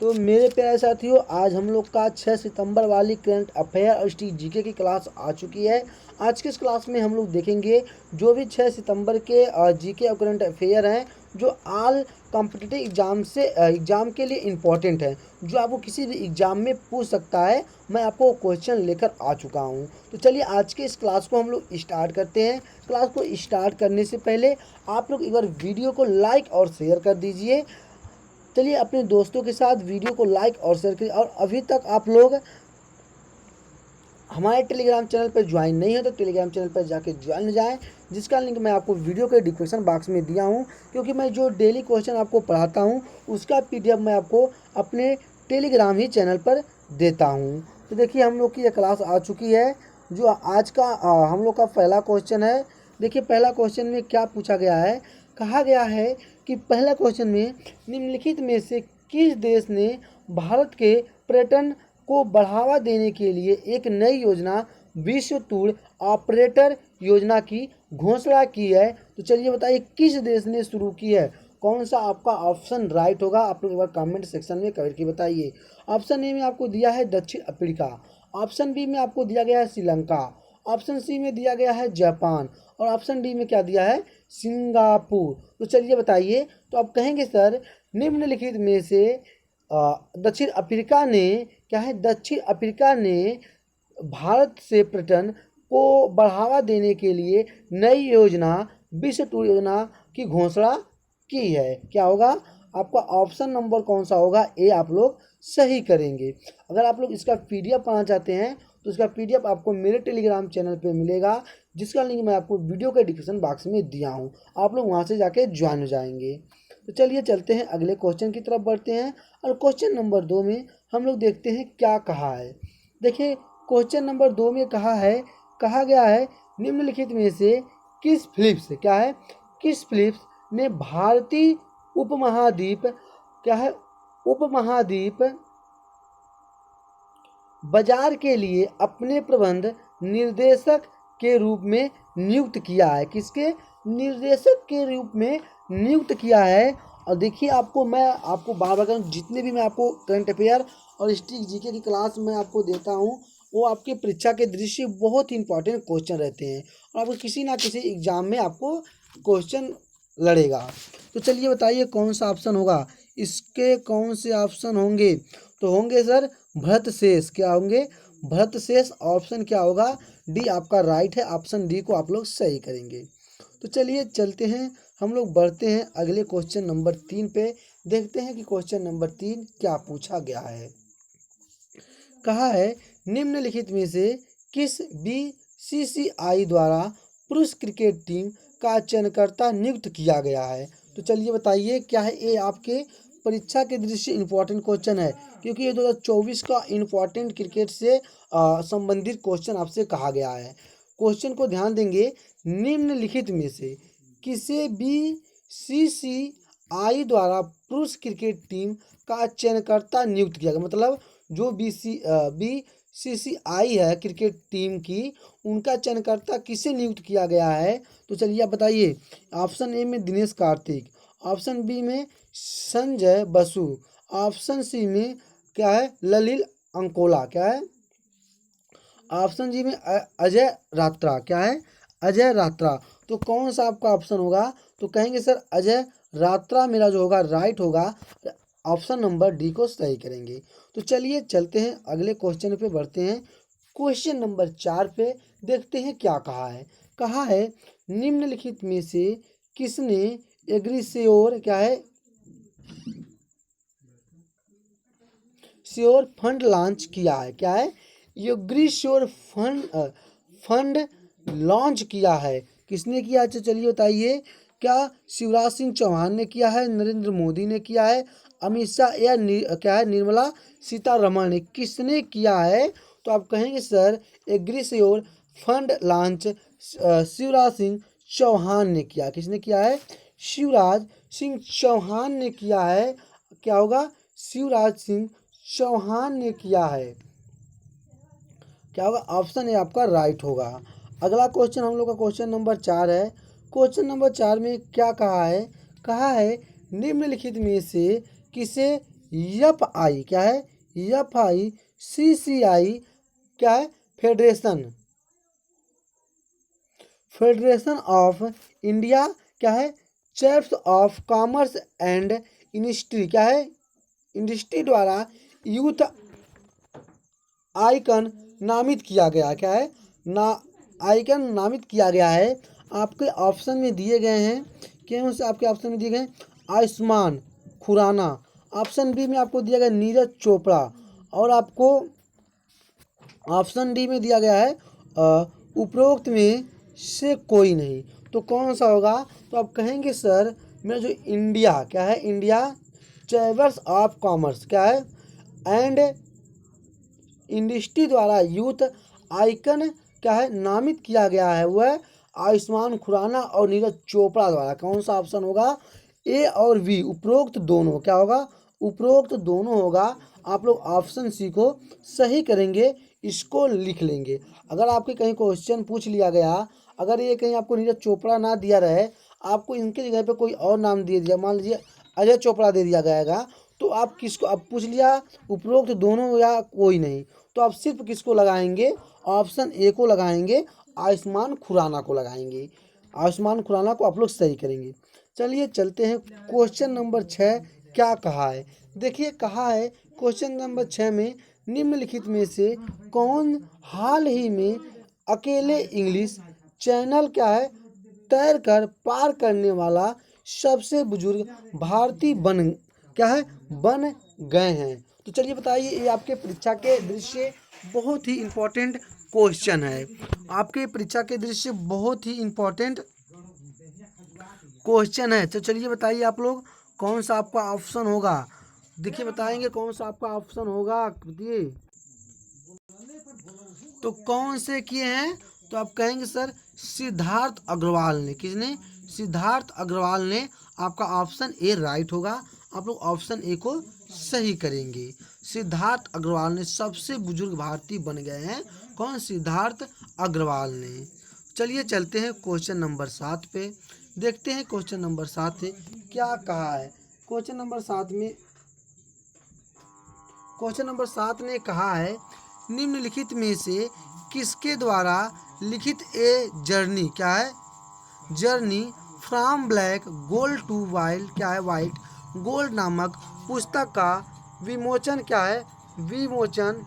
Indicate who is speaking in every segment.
Speaker 1: तो मेरे प्यारे साथियों, आज हम लोग का 6 सितंबर वाली करंट अफेयर और स्ट्रीट जीके की क्लास आ चुकी है। आज की इस क्लास में हम लोग देखेंगे जो भी 6 सितंबर के जीके और करंट अफेयर हैं जो आल कॉम्पिटिटिव एग्ज़ाम के लिए इम्पॉर्टेंट है, जो आपको किसी भी एग्ज़ाम में पूछ सकता है। मैं आपको क्वेश्चन लेकर आ चुका हूँ। तो चलिए आज के इस क्लास को हम लोग स्टार्ट करते हैं। क्लास को स्टार्ट करने से पहले आप लोग एक बार वीडियो को लाइक और शेयर कर दीजिए। चलिए अपने दोस्तों के साथ वीडियो को लाइक और शेयर करिए। और अभी तक आप लोग हमारे टेलीग्राम चैनल पर ज्वाइन नहीं है तो टेलीग्राम चैनल पर जाके ज्वाइन हो जाएं, जिसका लिंक मैं आपको वीडियो के डिस्क्रिप्शन बॉक्स में दिया हूं। क्योंकि मैं जो डेली क्वेश्चन आपको पढ़ाता हूं उसका पीडीएफ मैं आपको अपने टेलीग्राम ही चैनल पर देता हूं। तो देखिए हम लोग की यह क्लास आ चुकी है। जो आज का हम लोग का पहला क्वेश्चन है। देखिए पहला क्वेश्चन में क्या पूछा गया है। कहा गया है कि पहला क्वेश्चन में निम्नलिखित में से किस देश ने भारत के पर्यटन को बढ़ावा देने के लिए एक नई योजना विश्व टूर ऑपरेटर योजना की घोषणा की है। तो चलिए बताइए किस देश ने शुरू की है। कौन सा आपका ऑप्शन राइट होगा, आप लोग एक बार कमेंट सेक्शन में करके बताइए। ऑप्शन ए में आपको दिया है दक्षिण अफ्रीका, ऑप्शन बी में आपको दिया गया है श्रीलंका, ऑप्शन सी में दिया गया है जापान और ऑप्शन डी में क्या दिया है, सिंगापुर। तो चलिए बताइए। तो आप कहेंगे सर निम्नलिखित में से दक्षिण अफ्रीका ने क्या है, दक्षिण अफ्रीका ने भारत से पर्यटन को बढ़ावा देने के लिए नई योजना विश्व टूर योजना की घोषणा की है। क्या होगा आपका ऑप्शन नंबर कौन सा होगा, ए आप लोग सही करेंगे। अगर आप लोग इसका पीडीएफ पाना चाहते हैं तो इसका पीडीएफ आपको मेरे टेलीग्राम चैनल पे मिलेगा, जिसका लिंक मैं आपको वीडियो के डिस्क्रिप्शन बॉक्स में दिया हूँ। आप लोग वहाँ से जाके ज्वाइन हो जाएंगे। तो चलिए चलते हैं अगले क्वेश्चन की तरफ बढ़ते हैं। और क्वेश्चन नंबर 2 में हम लोग देखते हैं क्या कहा है। देखिए क्वेश्चन नंबर 2 में कहा गया है निम्नलिखित में से किस फिलिप्स क्या है, किस फिलिप्स ने भारतीय उपमहाद्वीप क्या है, उपमहाद्वीप बाजार के लिए अपने प्रबंध निर्देशक के रूप में नियुक्त किया है। किसके निर्देशक के रूप में नियुक्त किया है। और देखिए मैं आपको बार बार कहूँ, जितने भी मैं आपको करंट अफेयर और स्ट्रिक्ट जीके की क्लास में आपको देता हूँ वो आपके परीक्षा के दृष्टि बहुत ही इंपॉर्टेंट क्वेश्चन रहते हैं और आपको किसी ना किसी एग्जाम में आपको क्वेश्चन लड़ेगा। तो चलिए बताइए कौन सा ऑप्शन होगा, इसके कौन से ऑप्शन होंगे। तो होंगे सर भरत शेष। क्या होंगे, भरत शेष। ऑप्शन क्या होगा, डी आपका राइट है। ऑप्शन डी को आप लोग सही करेंगे। तो चलिए चलते हैं, हम लोग बढ़ते हैं अगले क्वेश्चन नंबर 3 पे। देखते हैं कि क्वेश्चन नंबर 3 क्या पूछा गया है। कहा है निम्नलिखित में से किस बीसीसीआई द्वारा पुरुष क्रिकेट टीम का चयनकर्ता नियुक्त किया गया है। तो चलिए बताइए क्या है। ये आपके परीक्षा के दृष्टि से इम्पोर्टेंट क्वेश्चन है, क्योंकि ये 2024 का इम्पोर्टेंट क्रिकेट से संबंधित क्वेश्चन आपसे कहा गया है। क्वेश्चन को ध्यान देंगे। निम्नलिखित में से किसे बीसीसीआई द्वारा पुरुष क्रिकेट टीम का चयनकर्ता नियुक्त किया गया, मतलब जो बीसीसीआई है क्रिकेट टीम की, उनका चयनकर्ता किसे नियुक्त किया गया है। तो चलिए आप बताइए। ऑप्शन ए में दिनेश कार्तिक, ऑप्शन बी में संजय बसु, ऑप्शन सी में क्या है ललित अंकोला, क्या है ऑप्शन जी में अजय रात्रा, क्या है अजय रात्रा। तो कौन सा आपका ऑप्शन होगा। तो कहेंगे सर अजय रात्रा मेरा जो होगा राइट होगा। ऑप्शन नंबर डी को सही करेंगे। तो चलिए चलते हैं अगले क्वेश्चन पे बढ़ते हैं। क्वेश्चन नंबर 4 पे देखते हैं क्या कहा है। कहा है निम्नलिखित में से किसने एग्रीश्योर क्या है श्योर फंड लॉन्च किया है। क्या है एग्रीश्योर फंड लॉन्च किया है। किसने किया, अच्छा चलिए बताइए। क्या शिवराज सिंह चौहान ने किया है, नरेंद्र मोदी ने किया है, अमित शाह या क्या है निर्मला सीतारमण ने, किसने किया है। तो आप कहेंगे sir AgriSure fund launch Shivraj Singh Chauhan ने किया। किसने किया है, शिवराज सिंह चौहान ने किया है। क्या होगा, शिवराज सिंह चौहान ने किया है। क्या होगा, ऑप्शन ए आपका राइट होगा। अगला क्वेश्चन हम लोग का क्वेश्चन नंबर 4 है। क्वेश्चन नंबर 4 में क्या कहा है। कहा है निम्नलिखित में से किसे FI क्या है, FICCI क्या है, फेडरेशन ऑफ इंडिया क्या है, chambers of commerce and industry क्या है, इंडस्ट्री द्वारा यूथ आइकन नामित किया गया क्या है, आइकन नामित किया गया है। आपके ऑप्शन में दिए गए हैं, कौन से आपके ऑप्शन में दिए गए हैं, आयुष्मान खुराना, ऑप्शन बी में आपको दिया गया नीरज चोपड़ा, और आपको ऑप्शन डी में दिया गया है उपरोक्त में से कोई नहीं। तो कौन सा होगा, तो आप कहेंगे सर मेरा जो इंडिया क्या है, इंडिया चैम्बर्स ऑफ कॉमर्स क्या है एंड इंडस्ट्री द्वारा यूथ आइकन क्या है नामित किया गया है, वह आयुष्मान खुराना और नीरज चोपड़ा द्वारा। कौन सा ऑप्शन होगा, ए और बी, उपरोक्त दोनों क्या होगा, उपरोक्त दोनों होगा। आप लोग ऑप्शन सी को सही करेंगे, इसको लिख लेंगे। अगर आपके कहीं क्वेश्चन पूछ लिया गया, अगर ये कहीं आपको नीरज चोपड़ा ना दिया रहे, आपको इनके जगह पे कोई और नाम दे दिया, मान लीजिए अजय चोपड़ा दे दिया जाएगा, तो आप किसको, अब पूछ लिया उपरोक्त दोनों या कोई नहीं, तो आप सिर्फ किसको लगाएंगे, ऑप्शन ए को लगाएंगे, आयुष्मान खुराना को लगाएंगे। आयुष्मान खुराना को आप लोग सही करेंगे। चलिए चलते हैं क्वेश्चन नंबर 6 क्या कहा है। देखिए कहा है क्वेश्चन नंबर 6 में, निम्नलिखित में से कौन हाल ही में अकेले इंग्लिश चैनल क्या है तैर कर पार करने वाला सबसे बुजुर्ग भारतीय बन गए हैं। तो चलिए बताइए, ये आपके परीक्षा के दृश्य बहुत ही इम्पोर्टेंट क्वेश्चन है, आपके परीक्षा के दृश्य बहुत ही इम्पोर्टेंट क्वेश्चन है। तो चलिए बताइए आप लोग कौन सा आपका ऑप्शन होगा, देखिए बताएंगे कौन सा आपका ऑप्शन होगा, बताइए। तो कौन से किए हैं, तो आप कहेंगे सर सिद्धार्थ अग्रवाल ने, किसने, सिद्धार्थ अग्रवाल ने। आपका ऑप्शन ए राइट होगा, आप लोग ऑप्शन ए को सही करेंगे। सिद्धार्थ अग्रवाल ने सबसे बुजुर्ग भारतीय बन गए हैं, कौन, सिद्धार्थ अग्रवाल ने। चलिए चलते हैं क्वेश्चन नंबर 7 पे, देखते हैं क्वेश्चन नंबर 7 में क्या कहा है। क्वेश्चन नंबर 7 में, क्वेश्चन नंबर 7 ने कहा है, निम्नलिखित में से किसके द्वारा लिखित ए जर्नी क्या है, journey from black gold to wild क्या है, वाइट गोल्ड नामक पुस्तक का विमोचन क्या है, विमोचन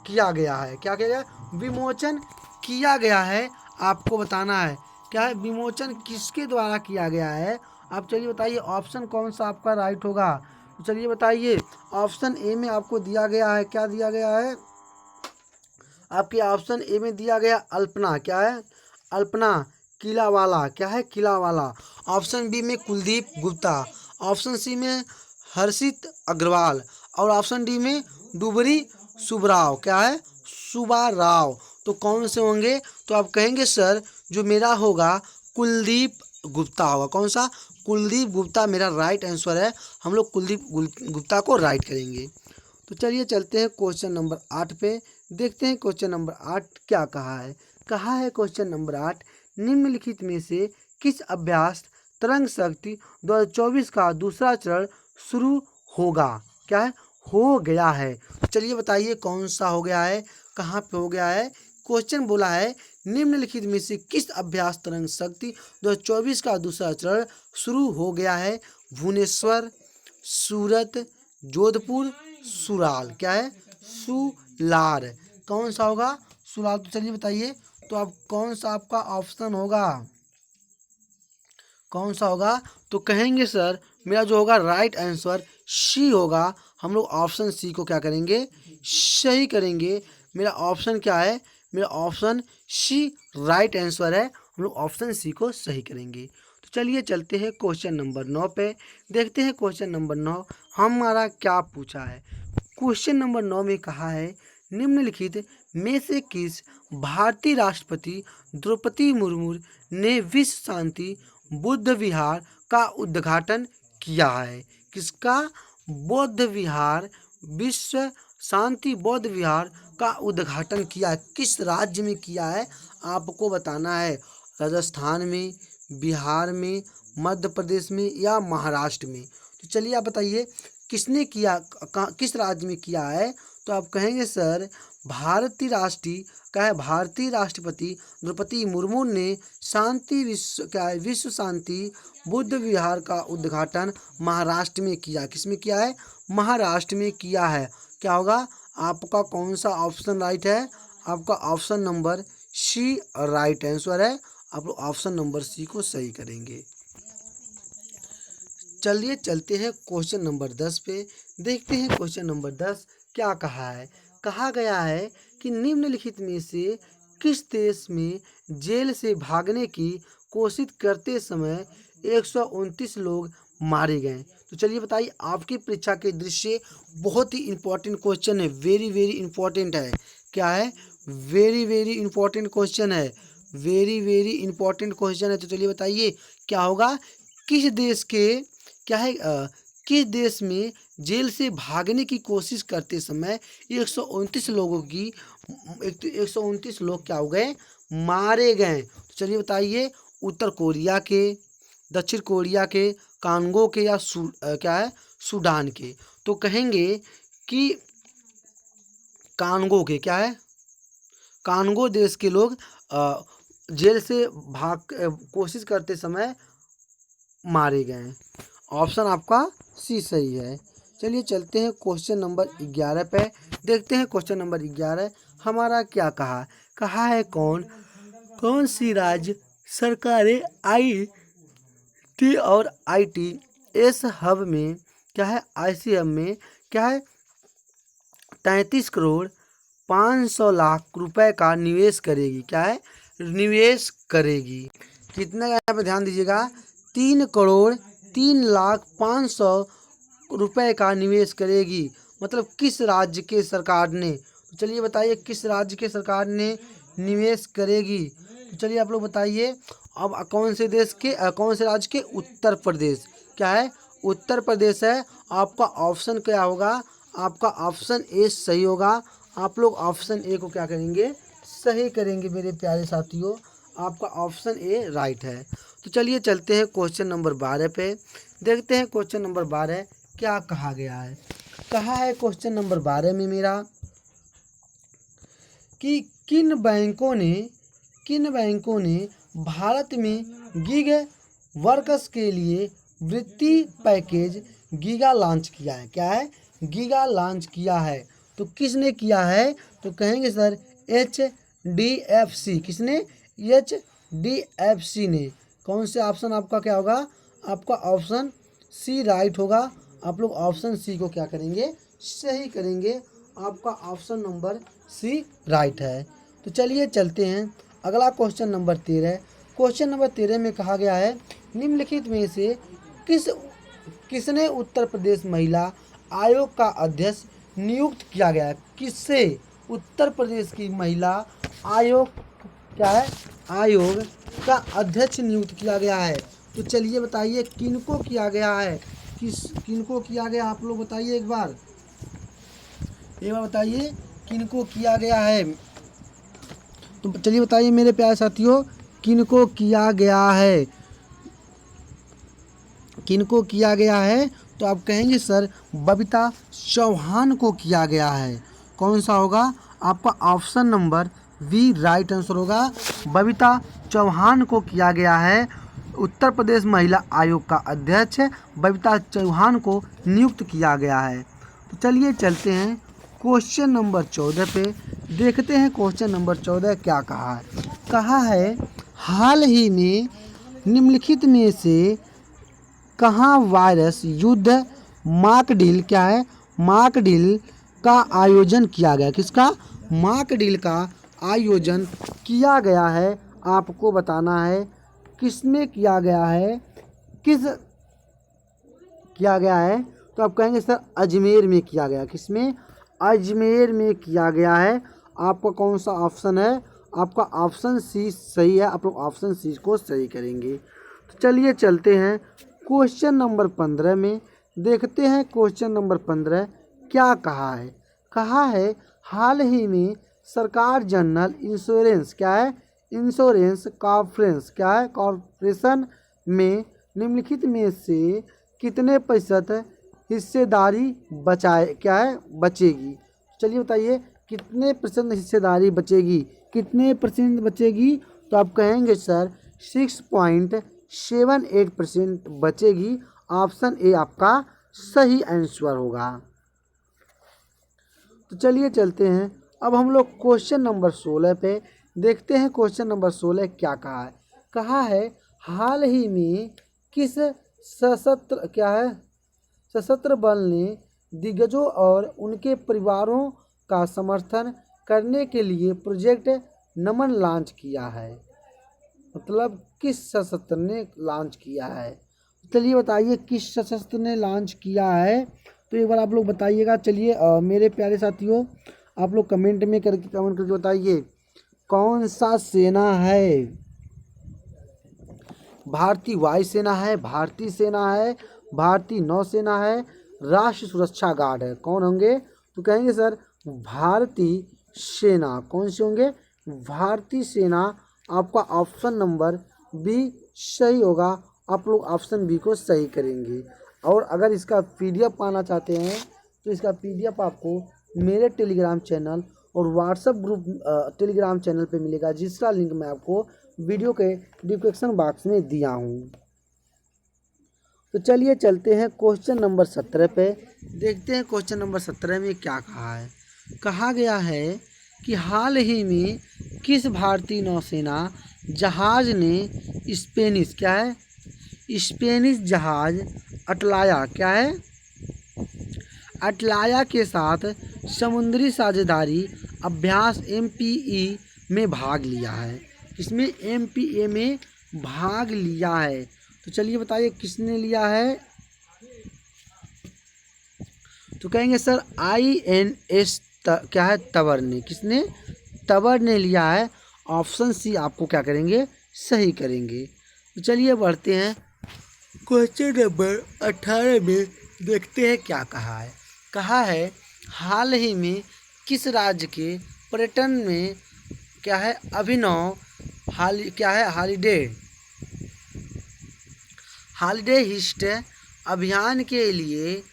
Speaker 1: किया गया है, क्या किया गया, विमोचन किया गया है। आपको बताना है क्या है, विमोचन किसके द्वारा किया गया है। आप चलिए बताइए ऑप्शन कौन सा आपका राइट होगा। तो चलिए बताइए, ऑप्शन ए में आपको दिया गया है, क्या दिया गया है, आपके ऑप्शन ए में दिया गया अल्पना क्या है, अल्पना किलावाला क्या है, किलावाला। ऑप्शन बी में कुलदीप गुप्ता, ऑप्शन सी में हर्षित अग्रवाल, और ऑप्शन डी में डुबरी सुबराव क्या है, सुबाराव। तो कौन से होंगे, तो आप कहेंगे सर जो मेरा होगा कुलदीप गुप्ता होगा, कौन सा, कुलदीप गुप्ता मेरा राइट आंसर है, हम लोग कुलदीप गुप्ता को राइट करेंगे। तो चलिए चलते हैं क्वेश्चन नंबर 8 पे, देखते हैं क्वेश्चन नंबर 8 क्या कहा है। कहा है क्वेश्चन नंबर 8, निम्नलिखित में से किस अभ्यास तरंग शक्ति 2024 का दूसरा चरण शुरू होगा, क्या है, हो गया है। चलिए बताइए कौन सा हो गया है, कहाँ पे हो गया है। क्वेश्चन बोला है निम्नलिखित में से किस अभ्यास तरंग शक्ति 2024 का दूसरा चरण शुरू हो गया है, भुवनेश्वर, सूरत, जोधपुर, सुराल क्या है, सुलार। कौन सा होगा, सुलार। तो चलिए बताइए, तो आप कौन सा आपका ऑप्शन होगा, कौन सा होगा। तो कहेंगे सर मेरा जो होगा राइट आंसर सी होगा, हम लोग ऑप्शन सी को क्या करेंगे, सही करेंगे। मेरा ऑप्शन क्या है, मेरा ऑप्शन सी राइट आंसर है, हम लोग ऑप्शन सी को सही करेंगे। तो चलिए चलते हैं क्वेश्चन नंबर 9 पे, देखते हैं क्वेश्चन नंबर 9 हमारा क्या पूछा है। क्वेश्चन नंबर 9 में कहा है, निम्नलिखित में से किस भारतीय राष्ट्रपति द्रौपदी मुर्मू ने विश्व शांति बुद्ध विहार का उद्घाटन किया है, किसका, बौद्ध विहार, विश्व शांति बौद्ध विहार का उद्घाटन किया है, किस राज्य में किया है आपको बताना है, राजस्थान में, बिहार में, मध्य प्रदेश में या महाराष्ट्र में। तो चलिए आप बताइए किसने किया, किस राज्य में किया है। तो आप कहेंगे सर भारतीय राष्ट्रपति द्रौपदी मुर्मू ने शांति विश्व क्या है विश्व शांति बुद्ध विहार का उद्घाटन महाराष्ट्र में किया। किस में किया है? महाराष्ट्र में किया है। क्या होगा आपका, कौन सा ऑप्शन राइट है? आपका option number C right answer है। आप लोग ऑप्शन नंबर सी को सही करेंगे। चलिए चलते हैं क्वेश्चन नंबर 10 पे। देखते हैं क्वेश्चन नंबर 10 क्या कहा है। कहा गया है कि निम्नलिखित में से किस देश में जेल से भागने की कोशिश करते समय 129 लोग मारे गए। तो चलिए बताइए, आपकी परीक्षा के दृश्य बहुत ही इंपॉर्टेंट क्वेश्चन है, वेरी वेरी इंपॉर्टेंट है। क्या है? वेरी वेरी इंपॉर्टेंट क्वेश्चन है, वेरी वेरी इंपॉर्टेंट क्वेश्चन है। तो चलिए बताइए क्या होगा, किस देश के क्या है किस देश में जेल से भागने की कोशिश करते समय 129 लोगों की 129 लोग क्या हो गए? मारे गए। तो चलिए बताइए, उत्तर कोरिया के, दक्षिण कोरिया के, कांगो के या क्या है सूडान के। तो कहेंगे कि कांगो के, क्या है कांगो देश के लोग जेल से कोशिश करते समय मारे गए। ऑप्शन आपका सी सही है। चलिए चलते हैं क्वेश्चन नंबर 11 पे। देखते हैं क्वेश्चन नंबर 11 हमारा क्या कहा है कौन सी राज्य सरकारें IT और ITS हब में क्या है IC हब में क्या है 33 करोड़ 500 लाख रुपए का निवेश करेगी। क्या है? निवेश करेगी। कितना? यहाँ पे ध्यान दीजिएगा, 3 करोड़ 3 लाख 500 रुपए का निवेश करेगी। मतलब किस राज्य के सरकार ने? तो चलिए बताइए किस राज्य के सरकार ने निवेश करेगी। तो चलिए आप लोग बताइए। अब कौन से राज्य के? उत्तर प्रदेश। क्या है? उत्तर प्रदेश है। आपका ऑप्शन क्या होगा? आपका ऑप्शन ए सही होगा। आप लोग ऑप्शन ए को क्या करेंगे? सही करेंगे मेरे प्यारे साथियों। आपका ऑप्शन ए राइट है। तो चलिए चलते हैं क्वेश्चन नंबर 12 पे। देखते हैं क्वेश्चन नंबर 12 क्या कहा गया है। कहा है क्वेश्चन नंबर 12 में मेरा कि किन बैंकों ने भारत में गिग वर्कर्स के लिए वृत्ति पैकेज गीगा लॉन्च किया है। क्या है? गीगा लॉन्च किया है। तो किसने किया है? तो कहेंगे सर HDFC। किसने? HDFC ने। कौन से ऑप्शन आपका क्या होगा? आपका ऑप्शन सी राइट होगा। आप लोग ऑप्शन सी को क्या करेंगे? सही करेंगे। आपका ऑप्शन नंबर सी राइट है। तो चलिए चलते हैं अगला क्वेश्चन नंबर 13। क्वेश्चन नंबर 13 में कहा गया है निम्नलिखित में से किसने उत्तर प्रदेश महिला आयोग का अध्यक्ष नियुक्त किया गया है? किससे उत्तर प्रदेश की महिला आयोग क्या है आयोग का अध्यक्ष नियुक्त किया गया है? तो चलिए बताइए किनको किया गया है? किनको किया गया? आप लोग बताइए एक बार बताइए किनको किया गया है। तो चलिए बताइए मेरे प्यारे साथियों किनको किया गया है? किनको किया गया है? तो आप कहेंगे सर बबीता चौहान को किया गया है। कौन सा होगा? आपका option number B right answer होगा। बबीता चौहान को किया गया है। उत्तर प्रदेश महिला आयोग का अध्यक्ष बबीता चौहान को नियुक्त किया गया है। तो चलिए चलते हैं क्वेश्चन नंबर 14 पे। देखते हैं क्वेश्चन नंबर 14 क्या कहा है। कहा है हाल ही में निम्नलिखित में से कहाँ वायरस युद्ध मॉक ड्रिल क्या है मॉक ड्रिल का आयोजन किया गया? किसका? मॉक ड्रिल का आयोजन किया गया है। आपको बताना है किसमें किया गया है, किस किया गया है। तो आप कहेंगे सर अजमेर में किया गया। किसमें? अजमेर में किया गया है। आपका कौन सा ऑप्शन है? आपका ऑप्शन सी सही है। आप लोग ऑप्शन सी को सही करेंगे। तो चलिए चलते हैं क्वेश्चन नंबर 15 में। देखते हैं क्वेश्चन नंबर 15 क्या कहा है। कहा है हाल ही में सरकार जनरल इंश्योरेंस क्या है इंश्योरेंस कॉर्पोरेशन क्या है कॉर्पोरेशन में निम्नलिखित में से कितने प्रतिशत हिस्सेदारी बचेगी। चलिए बताइए कितने प्रतिशत हिस्सेदारी बचेगी, कितने परसेंट बचेगी। तो आप कहेंगे सर 6.78% बचेगी। ऑप्शन ए आपका सही आंसर होगा। तो चलिए चलते हैं अब हम लोग क्वेश्चन नंबर 16 पे देखते हैं। क्वेश्चन नंबर 16 क्या कहा है। कहा है हाल ही में किस सशस्त्र बल ने दिग्गजों और उनके परिवारों का समर्थन करने के लिए प्रोजेक्ट नमन लॉन्च किया है। मतलब किस सशस्त्र ने लॉन्च किया है। चलिए बताइए किस सशस्त्र ने लॉन्च किया है। तो एक बार आप लोग बताइएगा। चलिए मेरे प्यारे साथियों आप लोग कमेंट करके बताइए कौन सा सेना है। भारतीय वायुसेना है, भारतीय सेना है, भारतीय नौसेना है, राष्ट्रीय सुरक्षा गार्ड है। कौन होंगे। तो कहेंगे सर भारतीय सेना। कौन से होंगे। भारतीय सेना। आपका ऑप्शन नंबर बी सही होगा। आप लोग ऑप्शन बी को सही करेंगे। और अगर इसका पीडीएफ पाना चाहते हैं तो इसका पीडीएफ आपको मेरे टेलीग्राम चैनल और व्हाट्सएप ग्रुप टेलीग्राम चैनल पे मिलेगा, जिसका लिंक मैं आपको वीडियो के डिस्क्रिप्शन बॉक्स में दिया हूँ। तो चलिए चलते हैं क्वेश्चन नंबर 17 पे देखते हैं। क्वेश्चन नंबर 17 में क्या कहा है। कहा गया है कि हाल ही में किस भारतीय नौसेना जहाज ने स्पेनिश जहाज अटलाया के साथ समुद्री साझेदारी अभ्यास MPE में भाग लिया है। इसमें MPA में भाग लिया है। तो चलिए बताइए किसने लिया है। तो कहेंगे सर INS तबर ने। किसने। तबर ने लिया है। ऑप्शन सी आपको क्या करेंगे सही करेंगे। तो चलिए बढ़ते हैं क्वेश्चन नंबर 18 में देखते हैं क्या कहा है। कहा है हाल ही में किस राज्य के पर्यटन में अभिनव हॉलीडे हिस्ट अभियान के लिए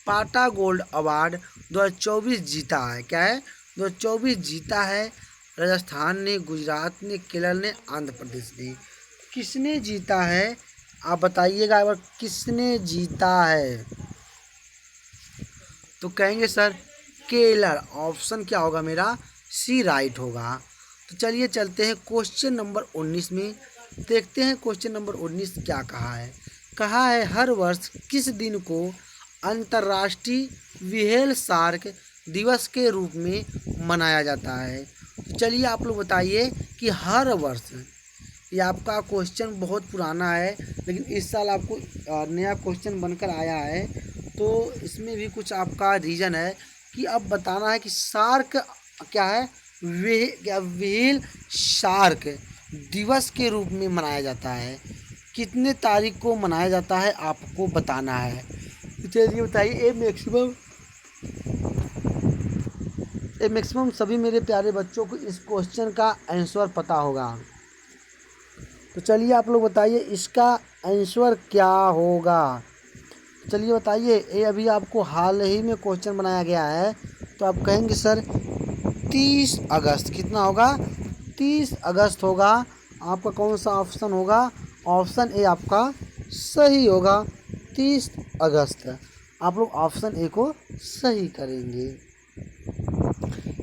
Speaker 1: पाटा गोल्ड अवार्ड 2024 जीता है। 2024 जीता है। राजस्थान ने, गुजरात ने, केरल ने, आंध्र प्रदेश ने। किसने जीता है आप बताइएगा एक बार किसने जीता है। तो कहेंगे सर केरल। ऑप्शन क्या होगा मेरा सी राइट होगा। तो चलिए चलते हैं क्वेश्चन नंबर 19 में देखते हैं। क्वेश्चन नंबर 19 क्या कहा है। कहा है हर वर्ष किस दिन को अंतर्राष्ट्रीय व्हेल शार्क दिवस के रूप में मनाया जाता है। तो चलिए आप लोग बताइए कि हर वर्ष। ये आपका क्वेश्चन बहुत पुराना है लेकिन इस साल आपको नया क्वेश्चन बनकर आया है। तो इसमें भी कुछ आपका रीज़न है कि अब बताना है कि शार्क क्या है। व्हेल शार्क दिवस के रूप में मनाया जाता है। कितने तारीख को मनाया जाता है आपको बताना है। चलिए बताइए। मैक्सिमम सभी मेरे प्यारे बच्चों को इस क्वेश्चन का आंसर पता होगा। तो चलिए आप लोग बताइए इसका आंसर क्या होगा। चलिए बताइए। ये अभी आपको हाल ही में क्वेश्चन बनाया गया है। तो आप कहेंगे सर 30 अगस्त। कितना होगा 30 अगस्त होगा। आपका कौन सा ऑप्शन होगा। ऑप्शन ए आपका सही होगा 30 अगस्त। आप लोग ऑप्शन ए को सही करेंगे।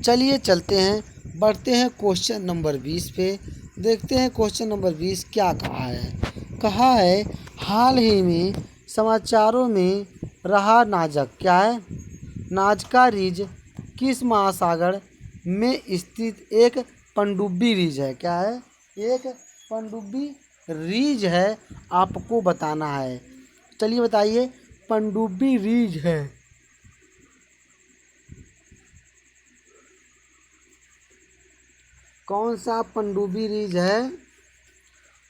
Speaker 1: चलिए चलते हैं बढ़ते हैं क्वेश्चन नंबर 20 पे देखते हैं। क्वेश्चन नंबर 20 क्या कहा है। कहा है हाल ही में समाचारों में रहा नाजका रिज किस महासागर में स्थित एक पनडुब्बी रिज है। एक पनडुब्बी रिज है। आपको बताना है। चलिए बताइए पनडुब्बी रिज है। कौन सा पनडुब्बी रिज है।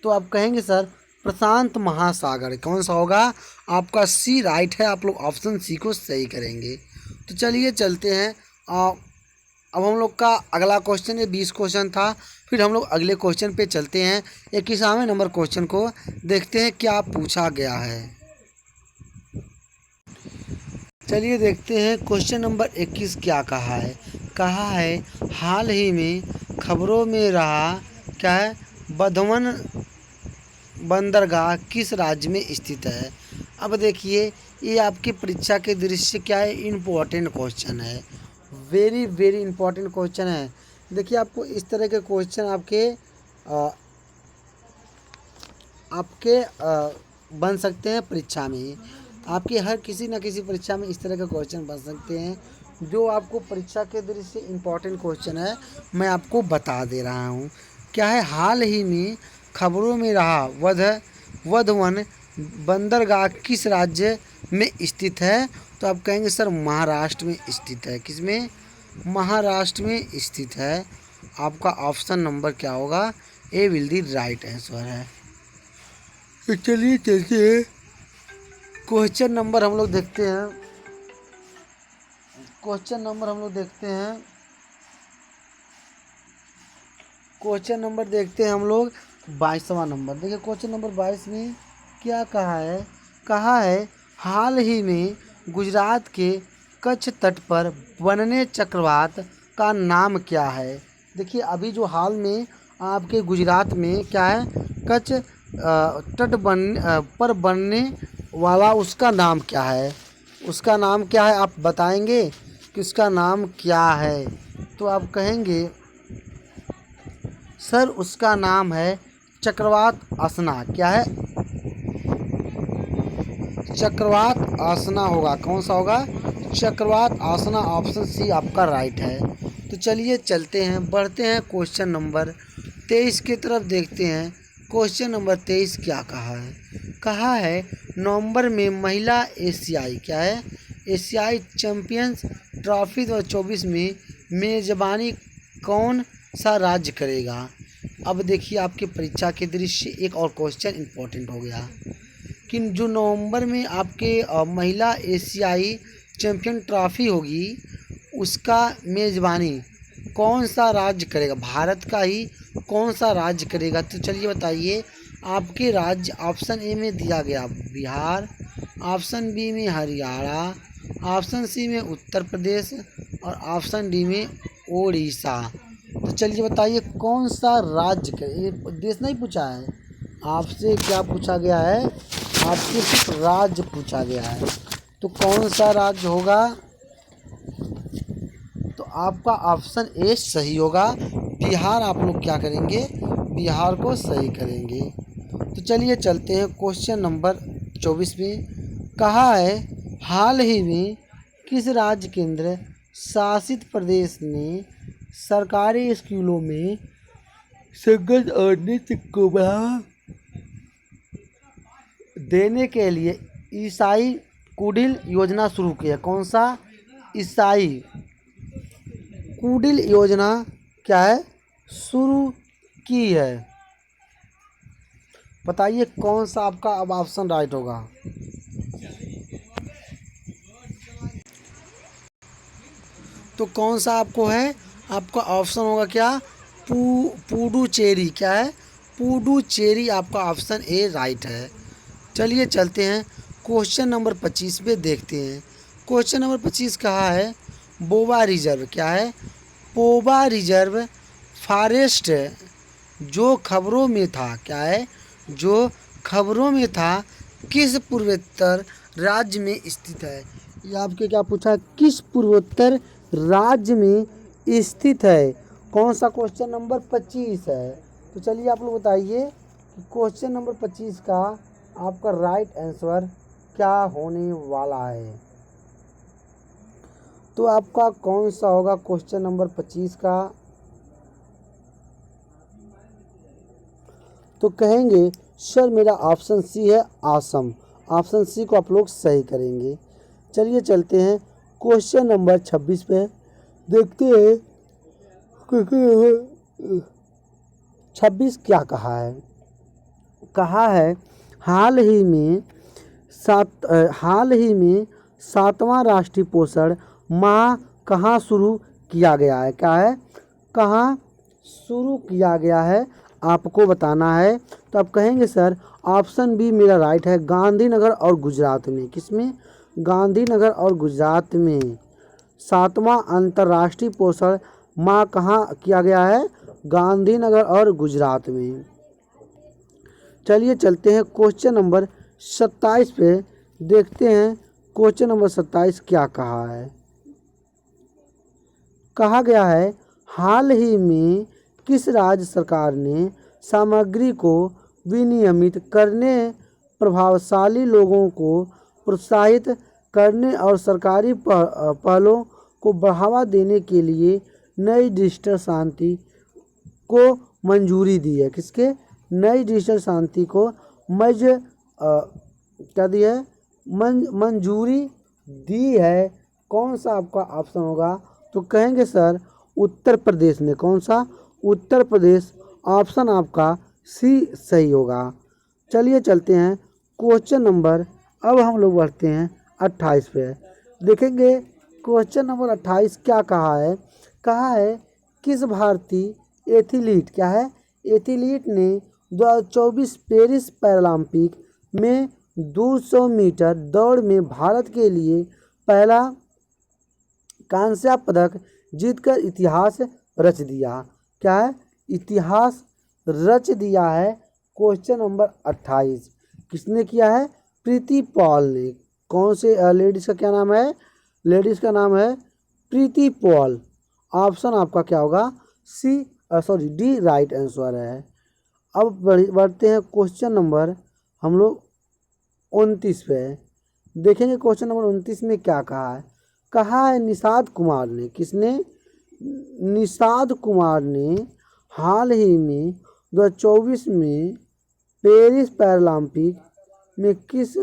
Speaker 1: तो आप कहेंगे सर प्रशांत महासागर। कौन सा होगा आपका सी राइट है। आप लोग ऑप्शन सी को सही करेंगे। तो चलिए चलते हैं। अब हम लोग का अगला क्वेश्चन ये 20 क्वेश्चन था। फिर हम लोग अगले क्वेश्चन पे चलते हैं। 21वें नंबर क्वेश्चन को देखते हैं क्या पूछा गया है। चलिए देखते हैं क्वेश्चन नंबर 21 क्या कहा है। कहा है हाल ही में खबरों में रहा क्या है, बधवन बंदरगाह किस राज्य में स्थित है। अब देखिए ये आपकी परीक्षा के दृष्टि क्या है, इम्पोर्टेंट क्वेश्चन है, वेरी वेरी इंपॉर्टेंट क्वेश्चन है। देखिए आपको इस तरह के क्वेश्चन आपके बन सकते हैं परीक्षा में। आपके हर किसी न किसी परीक्षा में इस तरह के क्वेश्चन बन सकते हैं जो आपको परीक्षा के दृष्टि से इम्पॉर्टेंट क्वेश्चन है, मैं आपको बता दे रहा हूँ। क्या है, हाल ही में खबरों में रहा वधवन बंदरगाह किस राज्य में स्थित है। तो आप कहेंगे सर महाराष्ट्र में स्थित है। किसमें, महाराष्ट्र में स्थित है। आपका ऑप्शन नंबर क्या होगा, ए विल दी राइट आंसर है। तो चलिए चलते हैं क्वेश्चन नंबर हम लोग देखते हैं। क्वेश्चन नंबर हम लोग 22वां नंबर। देखिए क्वेश्चन नंबर 22 में क्या कहा है। कहा है हाल ही में गुजरात के कच्छ तट पर बनने चक्रवात का नाम क्या है। देखिए अभी जो हाल में आपके गुजरात में क्या है, कच्छ तट पर बनने वाला उसका नाम क्या है। उसका नाम क्या है आप बताएंगे कि उसका नाम क्या है। तो आप कहेंगे सर उसका नाम है चक्रवात आसना। क्या है, चक्रवात आसना होगा। कौन सा होगा, चक्रवात आसना। ऑप्शन सी आपका राइट है। तो चलिए चलते हैं, बढ़ते हैं क्वेश्चन नंबर 23 की तरफ देखते हैं। क्वेश्चन नंबर 23 क्या कहा है। कहा है नवंबर में महिला एशियाई क्या है, एशियाई चैंपियंस ट्रॉफी 2024 में मेजबानी कौन सा राज्य करेगा। अब देखिए आपके परीक्षा के दृष्टि से एक और क्वेश्चन इंपॉर्टेंट हो गया कि जो नवंबर में आपके महिला एशियाई चैंपियन ट्रॉफी होगी उसका मेज़बानी कौन सा राज्य करेगा, भारत का ही कौन सा राज्य करेगा। तो चलिए बताइए आपके राज्य। ऑप्शन ए में दिया गया बिहार, ऑप्शन बी में हरियाणा, ऑप्शन सी में उत्तर प्रदेश और ऑप्शन डी में ओडिशा। तो चलिए बताइए कौन सा राज्य करे। ये देश नहीं पूछा है आपसे, क्या पूछा गया है, आपसे सिर्फ राज्य पूछा गया है। तो कौन सा राज्य होगा, तो आपका ऑप्शन ए सही होगा, बिहार। आप लोग क्या करेंगे, बिहार को सही करेंगे। तो चलिए चलते हैं क्वेश्चन नंबर 24 में। कहा है हाल ही में किस राज्य केंद्र शासित प्रदेश ने सरकारी स्कूलों में संगीत और नृत्य को बढ़ावा देने के लिए ईसाई कुटिल योजना शुरू की है। कौन सा, ईसाई कुटिल योजना क्या है, शुरू की है। बताइए कौन सा आपका अब ऑप्शन राइट होगा। तो कौन सा आपको है, आपका ऑप्शन होगा क्या, पुडुचेरी। क्या है, पुडुचेरी। आपका ऑप्शन ए राइट है। चलिए चलते हैं क्वेश्चन नंबर 25 पे देखते हैं। क्वेश्चन नंबर 25 कहा है बोबा रिजर्व। क्या है, पोबा रिजर्व फॉरेस्ट जो खबरों में था। क्या है, जो खबरों में था किस पूर्वोत्तर राज्य में स्थित है। ये आपके क्या पूछा, किस पूर्वोत्तर राज्य में स्थित है। कौन सा, क्वेश्चन नंबर 25 है। तो चलिए आप लोग बताइए कि क्वेश्चन नंबर 25 का आपका राइट आंसर क्या होने वाला है। तो आपका कौन सा होगा क्वेश्चन नंबर 25 का। तो कहेंगे सर मेरा ऑप्शन सी है आसम। ऑप्शन सी को आप लोग सही करेंगे। चलिए चलते हैं क्वेश्चन नंबर 26 पे देखते हैं 26 क्या कहा है। कहा है हाल ही में 7वां राष्ट्रीय पोषण माह कहाँ शुरू किया गया है। क्या है, कहाँ शुरू किया गया है आपको बताना है। तो आप कहेंगे सर ऑप्शन बी मेरा राइट है, गांधीनगर और गुजरात में। किसमें, गांधीनगर और गुजरात में। 7वां अंतर्राष्ट्रीय पोषण माह कहाँ किया गया है? गांधीनगर और गुजरात में। चलिए चलते हैं क्वेश्चन नंबर 27 पे, देखते हैं क्वेश्चन नंबर 27 क्या कहा है। कहा गया है, हाल ही में किस राज्य सरकार ने सामग्री को विनियमित करने, प्रभावशाली लोगों को प्रोत्साहित करने और सरकारी पहलों को बढ़ावा देने के लिए नई डिजिटल शांति को मंजूरी दी है? किसके? नई डिजिटल शांति को क्या दी है? मंजूरी दी है। कौन सा आपका ऑप्शन होगा? तो कहेंगे सर उत्तर प्रदेश ने। कौन सा? उत्तर प्रदेश। ऑप्शन आपका सी सही होगा। चलिए चलते हैं क्वेश्चन नंबर, अब हम लोग बढ़ते हैं 28 पे। देखेंगे क्वेश्चन नंबर 28 क्या कहा है। कहा है, किस भारतीय एथलीट, क्या है? एथलीट ने 2024 पेरिस पैरालंपिक में 200 मीटर दौड़ में भारत के लिए पहला कांस्य पदक जीतकर इतिहास रच दिया? क्या है? इतिहास रच दिया है। क्वेश्चन नंबर 28 किसने किया है? प्रीति पॉल ने। कौन से लेडीज का क्या नाम है? लेडीज का नाम है प्रीति पॉल। ऑप्शन आपका क्या होगा? सी सॉरी डी राइट आंसर है। अब बढ़ते हैं क्वेश्चन नंबर हम लोग 29 पे। देखेंगे क्वेश्चन नंबर 29 में क्या कहा है। कहा है, निषाद कुमार ने। किसने? निषाद कुमार ने हाल ही में 2024 में पेरिस पैरालंपिक में किस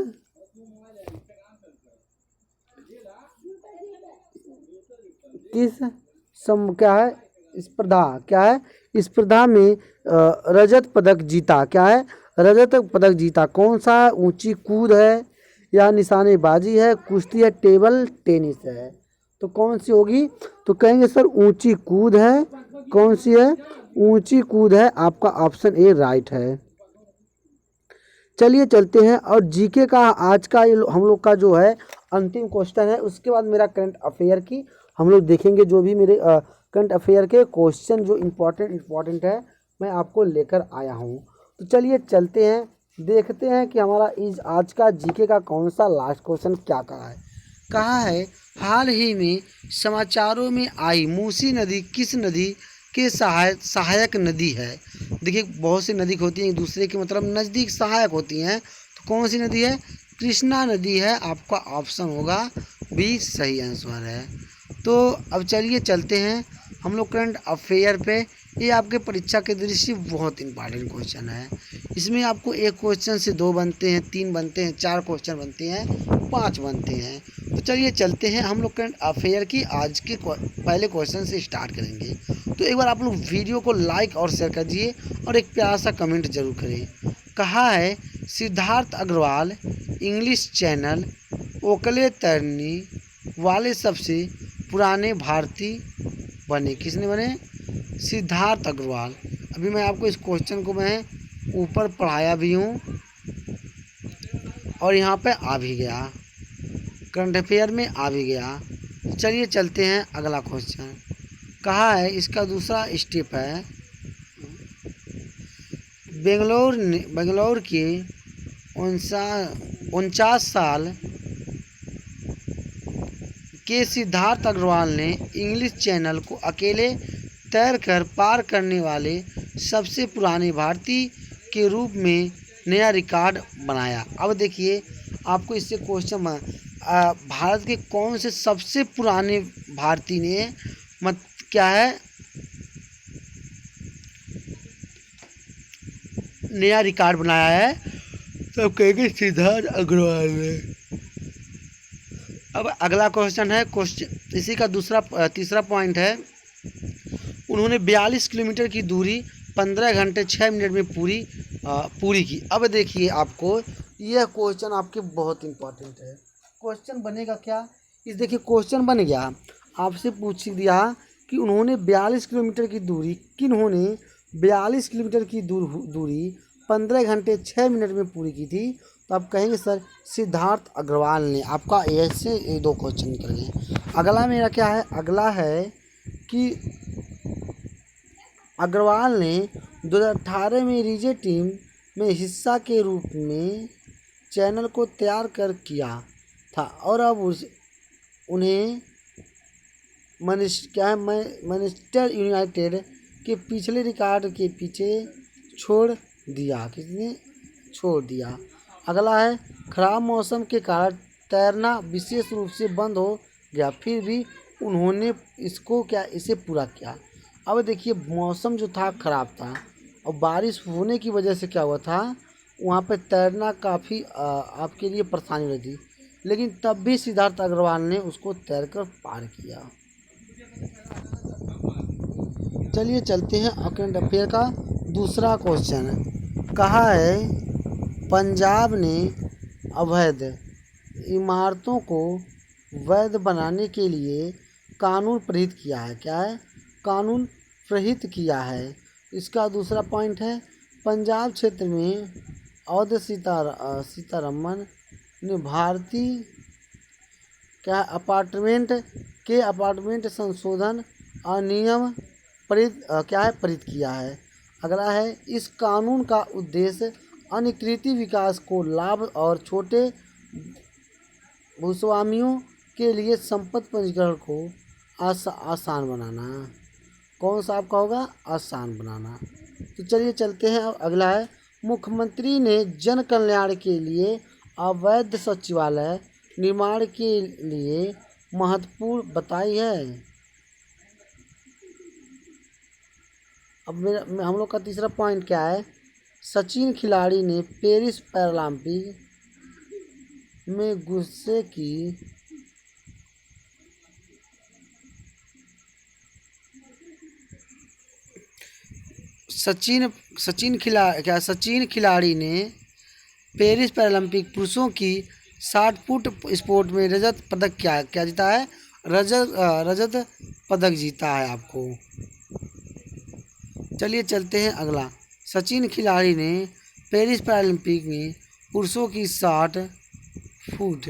Speaker 1: क्या है स्पर्धा, क्या है स्पर्धा में रजत पदक जीता? क्या है? रजत पदक जीता। कौन सा? ऊंची कूद है या निशानेबाजी है, कुश्ती है, टेबल टेनिस है? तो कौन सी होगी? तो कहेंगे सर ऊंची कूद है। कौन सी है? ऊंची कूद है। आपका ऑप्शन ए राइट है। चलिए चलते हैं और जीके का आज का हम लोग का जो है अंतिम क्वेश्चन है। उसके बाद मेरा करंट अफेयर की हम लोग देखेंगे, जो भी मेरे करंट अफेयर के क्वेश्चन जो इम्पोर्टेंट है मैं आपको लेकर आया हूँ। तो चलिए चलते हैं, देखते हैं कि हमारा इस आज का जीके का कौन सा लास्ट क्वेश्चन क्या कहा है। कहा है, हाल ही में समाचारों में आई मूसी नदी किस नदी के सहायक नदी है? देखिए बहुत सी नदी होती हैं एक दूसरे के मतलब नज़दीक सहायक होती हैं, तो कौन सी नदी है? कृष्णा नदी है। आपका ऑप्शन होगा बी सही आंसर है। तो अब चलिए चलते हैं हम लोग करंट अफेयर पे। ये आपके परीक्षा के दृष्टि बहुत इंपॉर्टेंट क्वेश्चन है। इसमें आपको एक क्वेश्चन से 2 बनते हैं, 3 बनते हैं, 4 क्वेश्चन बनते हैं, 5 बनते हैं। तो चलिए चलते हैं हम लोग करंट अफेयर की आज के पहले क्वेश्चन से स्टार्ट करेंगे। तो एक बार आप लोग वीडियो को लाइक और शेयर कर दीजिए और एक प्यारा सा कमेंट जरूर करें। कहा है, सिद्धार्थ अग्रवाल इंग्लिश चैनल ओकले तैरने वाले सबसे पुराने भारतीय बने। किसने बने? सिद्धार्थ अग्रवाल। अभी मैं आपको इस क्वेश्चन को मैं ऊपर पढ़ाया भी हूँ और यहाँ पे आ भी गया, करंट अफेयर में आ भी गया। चलिए चलते हैं अगला क्वेश्चन। कहा है, इसका दूसरा स्टेप है, बेंगलोर के 49 साल के सिद्धार्थ अग्रवाल ने इंग्लिश चैनल को अकेले तैरकर पार करने वाले सबसे पुराने भारतीय के रूप में नया रिकॉर्ड बनाया। अब देखिए आपको इससे क्वेश्चन भारत के कौन से सबसे पुराने भारतीय ने क्या है नया रिकॉर्ड बनाया है? तो कहेंगे सिद्धार्थ अग्रवाल ने। अब अगला क्वेश्चन है, क्वेश्चन इसी का तीसरा पॉइंट है, उन्होंने 42 किलोमीटर की दूरी 15 घंटे 6 मिनट में पूरी की। अब देखिए आपको यह क्वेश्चन आपके बहुत इंपॉर्टेंट है। क्वेश्चन बनेगा क्या? इस देखिए क्वेश्चन बन गया, आपसे पूछ दिया कि उन्होंने 42 किलोमीटर की दूरी, किन्होंने 42 किलोमीटर की दूरी 15 घंटे 6 मिनट में पूरी की थी। तो आप कहेंगे सर सिद्धार्थ अग्रवाल ने। आपका ऐसे ये 2 क्वेश्चन निकल गए। अगला मेरा क्या है, अगला है कि अग्रवाल ने 2018 में रीजे टीम में हिस्सा के रूप में चैनल को तैयार कर किया था और अब उन्हें मैनचेस्टर यूनाइटेड के पिछले रिकॉर्ड के पीछे छोड़ दिया। किसने छोड़ दिया? अगला है खराब मौसम के कारण तैरना विशेष रूप से बंद हो गया, फिर भी उन्होंने इसे पूरा किया। अब देखिए मौसम जो था खराब था और बारिश होने की वजह से क्या हुआ था, वहाँ पे तैरना काफ़ी आपके लिए परेशानी हो रही थी, लेकिन तब भी सिद्धार्थ अग्रवाल ने उसको तैरकर पार किया। चलिए चलते हैं करंट अफेयर का दूसरा क्वेश्चन। कहा है पंजाब ने अवैध इमारतों को वैध बनाने के लिए कानून पारित किया है। क्या है? कानून पारित किया है। इसका दूसरा पॉइंट है पंजाब क्षेत्र में अवध सीतारमन ने भारतीय क्या अपार्टमेंट संशोधन अधिनियम पारित किया है। अगला है इस कानून का उद्देश्य अनुकृति विकास को लाभ और छोटे भूस्वामियों के लिए संपत्ति पंजीकरण को आसान बनाना। कौन सा आपका होगा? आसान बनाना। तो चलिए चलते हैं। अगला है मुख्यमंत्री ने जन कल्याण के लिए अवैध शौचालय निर्माण के लिए महत्वपूर्ण बताई है। अब हम लोग का तीसरा पॉइंट क्या है? सचिन खिलाड़ी ने पेरिस पैरालंपिक में गुस्से की सचिन खिलाड़ी ने पेरिस पैरालंपिक पुरुषों की 60 फुट स्पोर्ट में रजत पदक क्या जीता है? रजत पदक जीता है आपको। चलिए चलते हैं अगला। सचिन खिलाड़ी ने पेरिस पैरालंपिक में पुरुषों की 60 फुट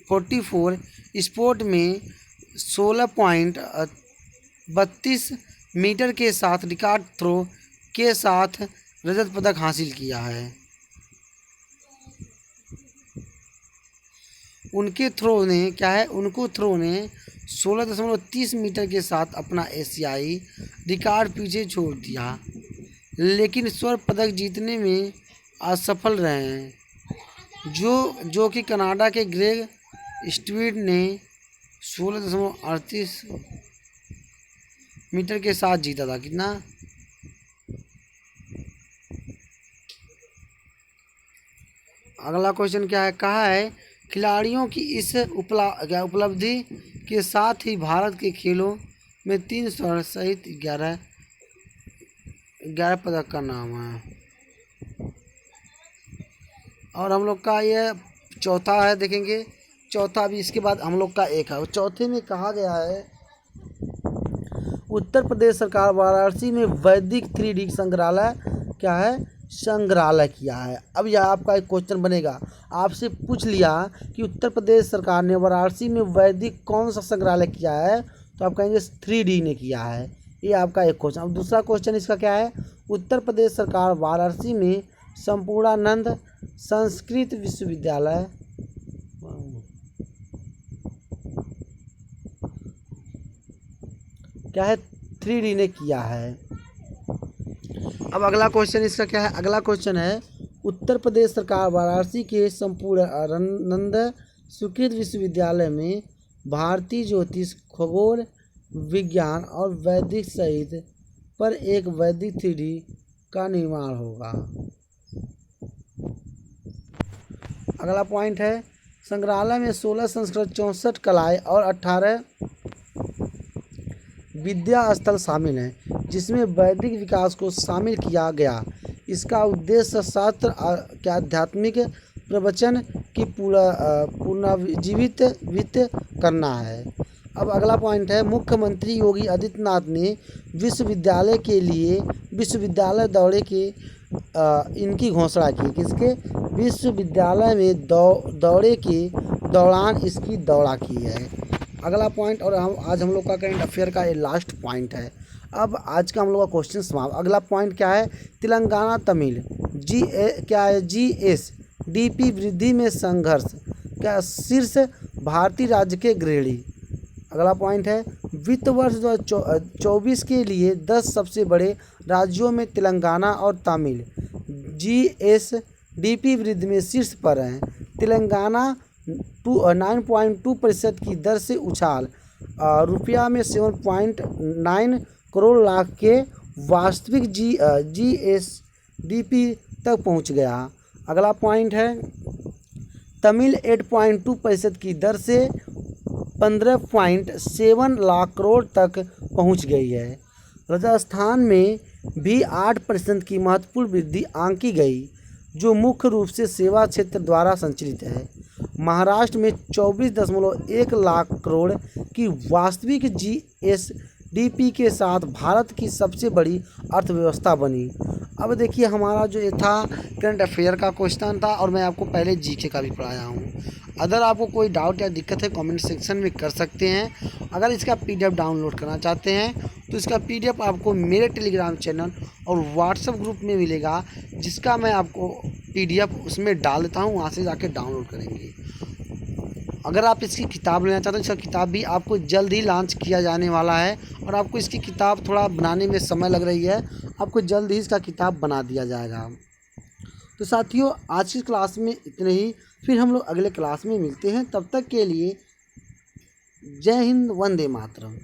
Speaker 1: 44 स्पोर्ट में 16.32 मीटर के साथ रिकॉर्ड थ्रो के साथ रजत पदक हासिल किया है। उनको थ्रो ने 16.30 मीटर के साथ अपना एशियाई रिकॉर्ड पीछे छोड़ दिया, लेकिन स्वर्ण पदक जीतने में असफल रहे हैं, जो कि कनाडा के ग्रेग स्टीवर्ट ने 16.38 मीटर के साथ जीता था। कितना? अगला क्वेश्चन क्या है? कहा है खिलाड़ियों की इस उपलब्धि के साथ ही भारत के खेलों में 3 स्वर्ण सहित 11 पदक का नाम है। और हम लोग का ये चौथा है, देखेंगे चौथा भी। इसके बाद हम लोग का एक है। चौथे में कहा गया है उत्तर प्रदेश सरकार वाराणसी में वैदिक 3D संग्रहालय संग्रहालय किया है। अब यह आपका एक क्वेश्चन बनेगा, आपसे पूछ लिया कि उत्तर प्रदेश सरकार ने वाराणसी में वैदिक कौन सा संग्रहालय किया है, तो आप कहेंगे 3D ने किया है। ये आपका एक क्वेश्चन। अब दूसरा क्वेश्चन इसका क्या है? उत्तर प्रदेश सरकार वाराणसी में संपूर्णानंद संस्कृत विश्वविद्यालय क्या है? 3D ने किया है। अब अगला क्वेश्चन इसका क्या है? अगला क्वेश्चन है उत्तर प्रदेश सरकार वाराणसी के संपूर्णानंद संस्कृत विश्वविद्यालय में भारतीय ज्योतिष, खगोल विज्ञान और वैदिक सहित पर एक वैदिक 3D का निर्माण होगा। अगला पॉइंट है संग्रहालय में 16 संस्कृत, 64 कलाएँ और 18 विद्या स्थल शामिल हैं, जिसमें वैदिक विकास को शामिल किया गया। इसका उद्देश्य शास्त्र के आध्यात्मिक प्रवचन की पुनर्जीवित करना है। अब अगला पॉइंट है मुख्यमंत्री योगी आदित्यनाथ ने विश्वविद्यालय के लिए विश्वविद्यालय दौरे के इनकी घोषणा की। किसके? विश्वविद्यालय में दौरे के दौरान इसकी दौड़ा की है। अगला पॉइंट, और आज हम लोग का करंट अफेयर का ये लास्ट पॉइंट है। अब आज का हम लोग का क्वेश्चन समाप्त। अगला पॉइंट क्या है? तेलंगाना तमिल GSDP वृद्धि में संघर्ष क्या शीर्ष भारतीय राज्य के गृहिणी। अगला पॉइंट है वित्त वर्ष 2024 के लिए 10 सबसे बड़े राज्यों में तेलंगाना और तमिल GSDP वृद्धि में शीर्ष पर हैं। तेलंगाना 9.2% की दर से उछाल रुपया में 7.9 करोड़ लाख के वास्तविक GSDP तक पहुंच गया। अगला पॉइंट है तमिल 8.2% की दर से 15.7 लाख करोड़ तक पहुंच गई है। राजस्थान में भी 8% की महत्वपूर्ण वृद्धि आंकी गई, जो मुख्य रूप से सेवा क्षेत्र द्वारा संचालित है। महाराष्ट्र में 24.1 लाख करोड़ की वास्तविक GSDP के साथ भारत की सबसे बड़ी अर्थव्यवस्था बनी। अब देखिए, हमारा जो ये था करंट अफेयर का क्वेश्चन था, और मैं आपको पहले जीके का भी पढ़ाया हूँ। अगर आपको कोई डाउट या दिक्कत है कमेंट सेक्शन में कर सकते हैं। अगर इसका PDF डाउनलोड करना चाहते हैं तो इसका PDF आपको मेरे टेलीग्राम चैनल और व्हाट्सएप ग्रुप में मिलेगा, जिसका मैं आपको PDF उसमें डाल देता हूँ, वहाँ से जाके डाउनलोड करेंगे। अगर आप इसकी किताब लेना चाहते हैं, इसका किताब भी आपको जल्द ही लॉन्च किया जाने वाला है, और आपको इसकी किताब थोड़ा बनाने में समय लग रही है, आपको जल्द ही इसका किताब बना दिया जाएगा। तो साथियों, आज की क्लास में इतने ही, फिर हम लोग अगले क्लास में मिलते हैं। तब तक के लिए जय हिंद, वंदे मातरम।